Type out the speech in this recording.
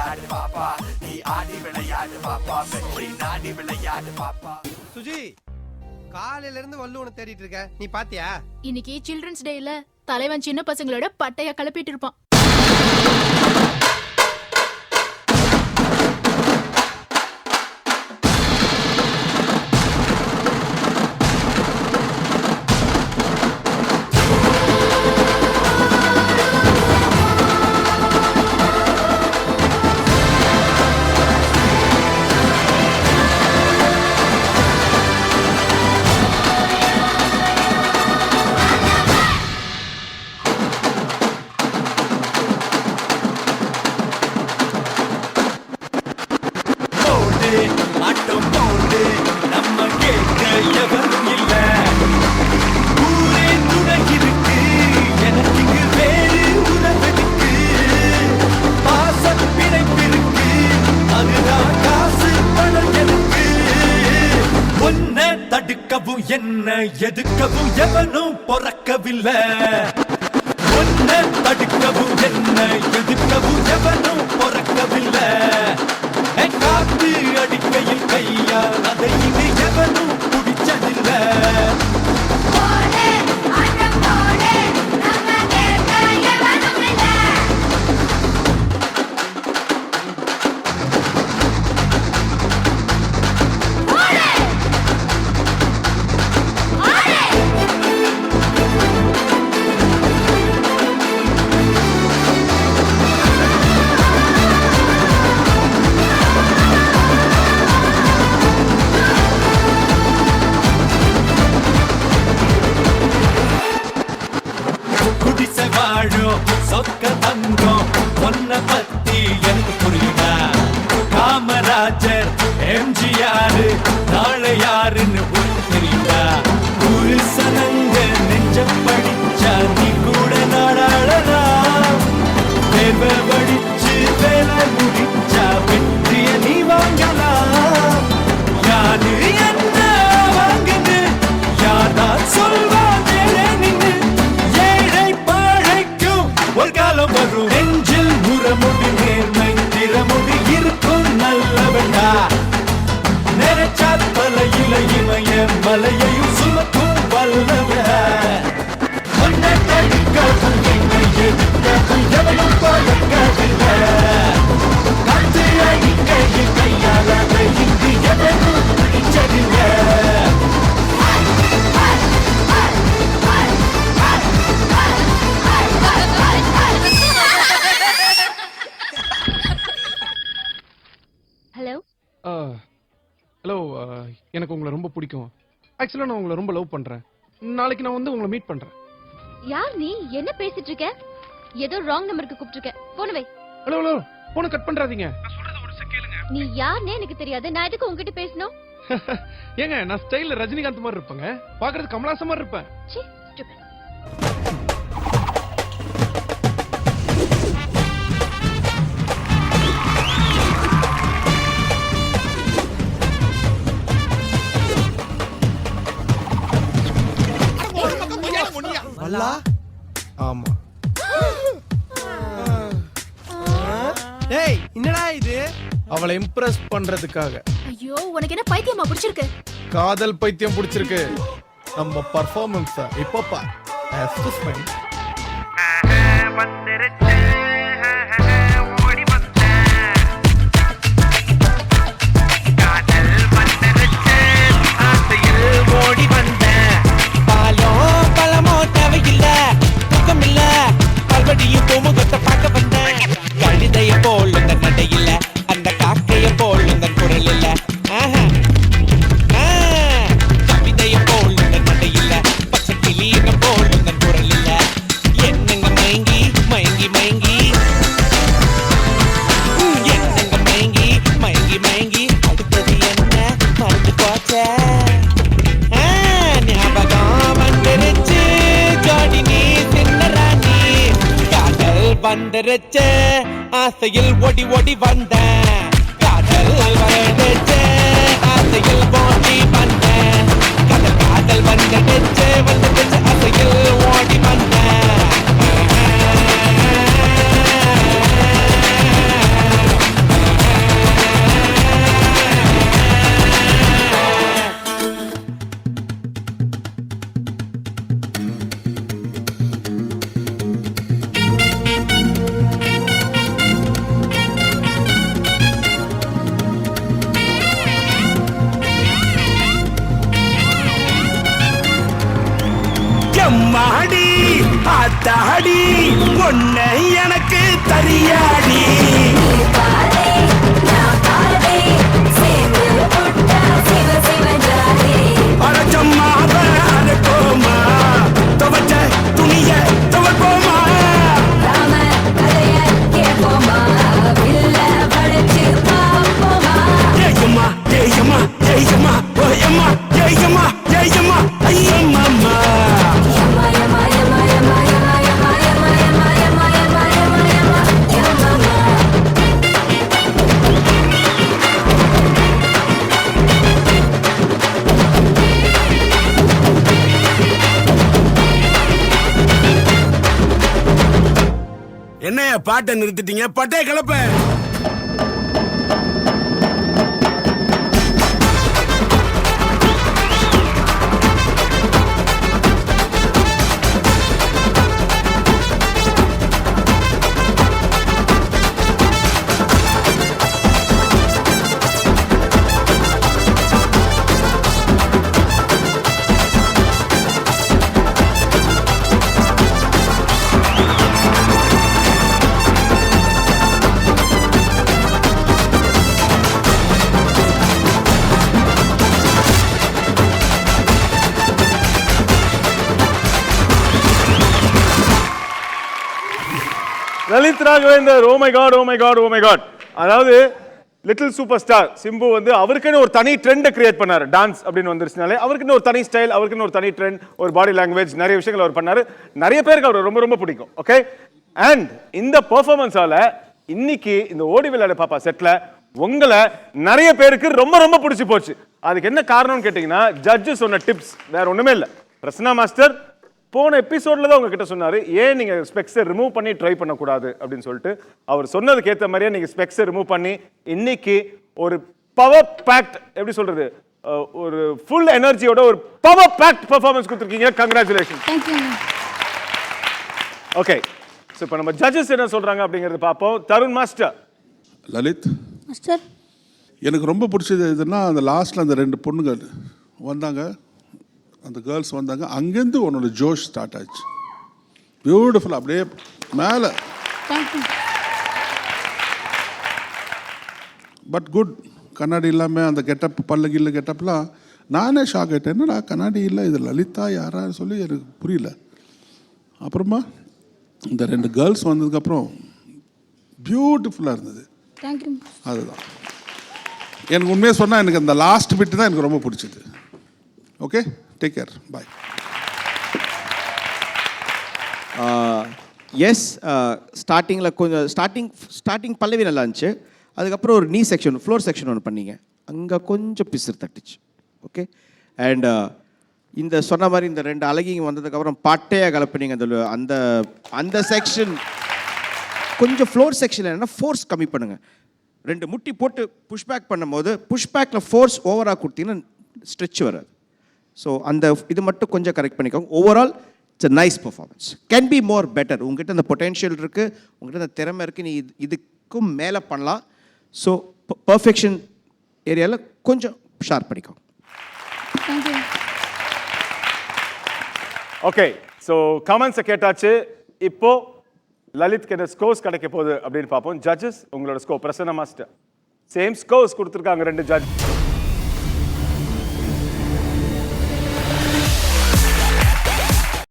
விளையாடு பாப்பா, நீ ஆடி விளையாடு பாப்பா, வெற்றி நாடி விளையாடு பாப்பா. சுஜி, காலையில இருந்து வள்ளுவனை தேடிட்டு இருக்க, நீ பாத்தியா? இன்னைக்கு சில்ட்ரன்ஸ் டேல தலைவன் சின்ன பசங்களோட பட்டைய கிளப்பிட்டு இருப்பான். ஆட்டம் போடு, நம்ம கேட்க எவரும் இல்ல. ஊரே துணை இருக்கு, எனக்கு வேறு உணவெடுக்கு. பாசம் பிணைப்பிருக்கு, அதுதான் காசு பணம் எனக்கு. உன்னை தடுக்கவும் என்ன எதுக்கவும் எவனும் பொறக்கவில்லை. உன்னை தடுக்கவும் என்ன எதுக்கவும் எவனும் பொறக்கவில்லை. காத்து அடிக்கையில் கையால் அதை இனி எவனும் பிடிச்சதில்லை. சொக்க தங்கம் ஒன்ன பத்தி எனக்கு புரியுதா? காமராஜர் எம்ஜிஆர் நாளை யாருன்னு உனக்கு தெரியுதா? ஒரு சனங்க நெஞ்சம் படிச்சா நீ கூட நாடாளலாம். தேர்வை படிச்சு வேலை முடிச்சா வெற்றிய நீ வாங்கலாம். யாரு என்ன வாங்குது யார்தான் சொல்வா நின்னு. ஒரு காலம் வரும் நெஞ்சில் முறமுடி நேர்மை திறமுடி இருக்கும் நல்லவண்டா. நினைச்சா தலையில இமய மலையையும் சுமக்கும் வல்லவன். ஒன்னை தடுக்கவும் என்னை எதிர்க்கவும் எவனும் பழக்கவில்லை. காத்து அடிக்கையில் கையால் அதை இங்கு எவனும் பிடிச்சதில்லை. ஹலோ, எனக்கு உங்களை ரொம்ப பிடிக்கும். ஆக்சுவலா நான் உங்களை ரொம்ப லவ் பண்றேன். நாளைக்கு நான் வந்து உங்களை மீட் பண்றேன். யார் நீ? என்ன பேசிட்டு இருக்க? ஏதோ ராங் நம்பருக்கு கூப்பிட்டுருக்க. போன் வை. ஹலோ ஹலோ, போனை கட் பண்றாதீங்க. நீ யாருன்னே எனக்கு தெரியாது. நான் எதுக்கு உங்ககிட்ட பேசணும்? ஏங்க, நான் ஸ்டைல்ல ரஜினிகாந்த் மாதிரி இருப்பேங்க. பாக்குறது கமலாசன் மாதிரி இருப்பேன். ஆமா. டேய், என்னடா இது? அவளை இம்ப்ரெஸ் பண்றதுக்காக. ஐயோ, உனக்கு என்ன பைத்தியமா பிடிச்சிருக்கு? காதல் பைத்தியம் பிடிச்சிருக்கு. நம்ம பர்ஃபார்மன்ஸ் இப்போ பார். கழுதைய போல் இந்த நடையில அந்த காக்கைய போல் இந்த குரல் இல்ல. கவிதைய போல் இந்த நடையில பச்சை கிளியின போல் இந்த குரல் இல்ல. என்னங்க மயங்கி மயங்கி மயங்கி என்னங்க மயங்கி மயங்கி மயங்கி அடுத்தது என்ன மறந்து போச்ச. ஞாபகம் வந்துருச்சு ஜோடி நீ சின்ன ராணி. காதல் வந்துருச்சு ஆசையில் ஓடி ஓடி வந்தேன். காதல் வந்துடுச்சு ஆசையில் ஓடி வந்தேன். காதல் வந்துடுச்சு வந்துடுச்சு ஆசையில் ஓடி வந்தேன். ஆத்தாடி பொண்ணு எனக்கு தரியாடி அரைச்சம்மாவ அரைப்போமா துவச்ச துணிய துவப்போமா ஏயம்மா ஏயம்மா ஏயம்மா ஓயம்மா ஏயம்மா ஏயம்மா ஐயம்மா என்னைய பாட்டை நிறுத்திட்டீங்க பட்டே கிளப்ப Lalith Raghavender oh my god oh my god oh my god. அதாவது லிட்டில் சூப்பர் ஸ்டார் சிம்பு வந்து அவருக்குன்னு ஒரு தனி ட்ரெண்டை கிரியேட் பண்ணாரு. டான்ஸ் அப்படின்னு வந்துருச்சுனாலே அவருக்குன்னு ஒரு தனி ஸ்டைல், அவருக்குன்னு ஒரு தனி ட்ரெண்ட், ஒரு பாடி லாங்குவேஜ், நிறைய விஷயங்கள் அவர் பண்ணாரு. நிறைய பேருக்கு அவர் ரொம்ப ரொம்ப பிடிக்கும். ஓகே, அண்ட் இந்த பெர்ஃபார்மன்ஸால இன்னைக்கு இந்த ஓடி விளையாட பாப்பா செட்ல உங்களை நிறைய பேருக்கு ரொம்ப ரொம்ப பிடிச்சி போச்சு. அதுக்கு என்ன காரணம்னு கேட்டீங்கன்னா ஜட்ஜஸ் சொன்ன டிப்ஸ் வேற ஒண்ணுமே இல்லை. பிரசன்னா மாஸ்டர் போன எபிசோட்ல தான் உங்ககிட்ட சொன்னாரு ஏன் நீங்க ஸ்பெக்ஸை ரிமூவ் பண்ணி ட்ரை பண்ணக்கூடாது அப்படின்னு சொல்லிட்டு. அவர் சொன்னதுக்கு ஏற்ற மாதிரியே நீங்க ஸ்பெக்ஸை ரிமூவ் பண்ணி இன்னைக்கு ஒரு பவர் பேக்ட், எப்படி சொல்றது, ஒரு ஃபுல் எனர்ஜியோட ஒரு பவர் பேக்ட் பெர்ஃபார்மன்ஸ் கொடுத்துருக்கீங்க. கங்க்ராச்சுலேஷன். ஓகே, ஸோ இப்போ நம்ம ஜட்ஜஸ் என்ன சொல்றாங்க அப்படிங்கறத பார்ப்போம். தருண் மாஸ்டர். லலித் மாஸ்டர், எனக்கு ரொம்ப பிடிச்சது எதுன்னா அந்த லாஸ்ட்ல அந்த ரெண்டு பொண்ணுங்க வந்தாங்க, அந்த கேர்ள்ஸ் வந்தாங்க, அங்கேருந்து உன்னோட ஜோஷ் ஸ்டார்ட் ஆச்சு. பியூட்டிஃபுல், அப்படியே மேலே. But good. கண்ணாடி இல்லாமல் அந்த கெட்டப், பல்லு கில்லு கெட்டப்லாம் நானே ஷாக் ஆகிட்டேன். என்னடா கண்ணாடி இல்லை, இது லலிதா யாரான்னு சொல்லி எனக்கு புரியல. அப்புறமா இந்த ரெண்டு கேர்ள்ஸ் வந்ததுக்கப்புறம் பியூட்டிஃபுல்லாக இருந்தது. அதுதான் எனக்கு உண்மையாக சொன்னால் எனக்கு அந்த லாஸ்ட் பிட்டு தான் எனக்கு ரொம்ப பிடிச்சது. ஓகே, டேக் கேர், பாய். எஸ், ஸ்டார்டிங்கில் கொஞ்சம் ஸ்டார்டிங் பல்லவி நல்லா இருந்துச்சு. அதுக்கப்புறம் ஒரு நீ செக்ஷன், ஃப்ளோர் செக்ஷன் ஒன்று பண்ணீங்க, அங்கே கொஞ்சம் பிசுறு தட்டுச்சு. ஓகே, அண்ட் இந்த சொன்ன மாதிரி இந்த ரெண்டு அழகிங்க வந்ததுக்கப்புறம் பாட்டையாக கலப்பினீங்க. அந்த அந்த செக்ஷன் கொஞ்சம் ஃப்ளோர் செக்ஷன் என்னென்னா ஃபோர்ஸ் கம்மி பண்ணுங்கள். ரெண்டு முட்டி போட்டு புஷ்பேக் பண்ணும்போது புஷ்பேக்கில் ஃபோர்ஸ் ஓவராக கொடுத்தீங்கன்னா ஸ்ட்ரெச் வராது. ஸோ அந்த இது மட்டும் கொஞ்சம் கரெக்ட் பண்ணிக்கோங்க. Overall it's a nice performance. Can be more better. உங்ககிட்ட அந்த பொட்டென்ஷியல் இருக்குது, உங்ககிட்ட அந்த திறமை இருக்குது, நீ இதுக்கும் மேலே பண்ணலாம். ஸோ பர்ஃபெக்ஷன் ஏரியாவில் கொஞ்சம் ஷார்ப் பண்ணிக்கோங்க. ஓகே, ஸோ கமெண்ட்ஸை கேட்டாச்சு. இப்போ லலித் கிட்ட ஸ்கோர்ஸ் கிடைக்க போகுது அப்படின்னு பார்ப்போம். ஜட்ஜஸ் உங்களோட score. Prasanna master same scores கொடுத்துருக்காங்க ரெண்டு ஜட்ஜ்.